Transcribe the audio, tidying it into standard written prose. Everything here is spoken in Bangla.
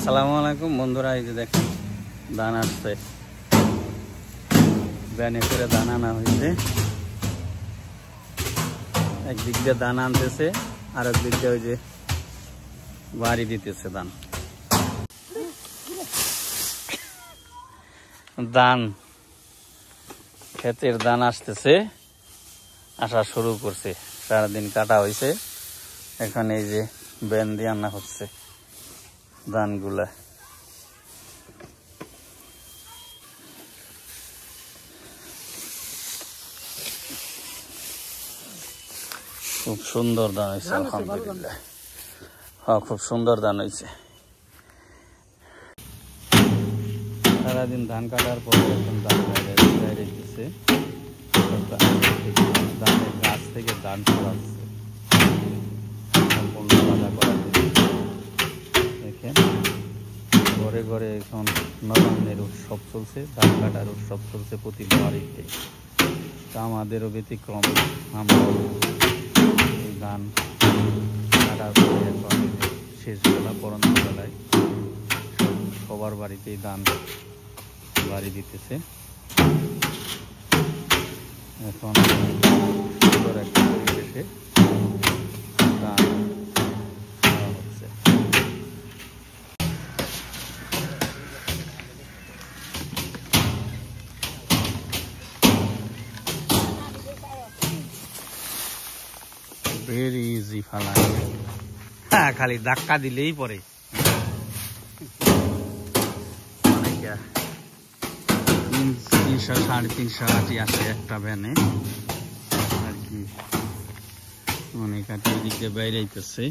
আসসালামু আলাইকুম বন্ধুরা, এই যে দেখেন ধান আসছে, ব্যানে করে ধান আনা হয়েছে। একদিক দিয়ে ধান আনতেছে আর একদিক দিয়ে ওই যে বাড়ি দিতেছে ধান। ধান ক্ষেতের ধান আসতেছে, আসা শুরু করছে, সারাদিন কাটা হয়েছে। এখন এই যে ব্যান দিয়ে আনা হচ্ছে ধানগুলা। খুব সুন্দর ধান হয়েছে, আলহামদুলিল্লাহ। হ্যাঁ, খুব সুন্দর ধান হয়েছে। সারাদিন ধান কাটার পরে এখন ধান বাইরে দিচ্ছে, ধানের গাছ থেকে ধান ছড়াচ্ছে, সম্পূর্ণ বাধা করা দেখেন। ঘরে ঘরে এখন নবান্নের উৎসব চলছে, ধান কাটার উৎসব চলছে প্রতি বাড়িতে। তা আমাদেরও ব্যতিক্রম, আমরা ধান কাটার পরে এখন শেষবেলা পরন্তবেলায় সবার বাড়িতেই ধান বাড়ি দিতেছে। এখন সুন্দর একটা পরিবেশে ধান খাওয়া হচ্ছে। ভেরি ইজি ফালা, খালি ধাক্কা দিলেই পরে। 300-350 আটি আসে একটা ভ্যানে আর কি। অনেক আটি এদিকে বাইরে আইতেছে।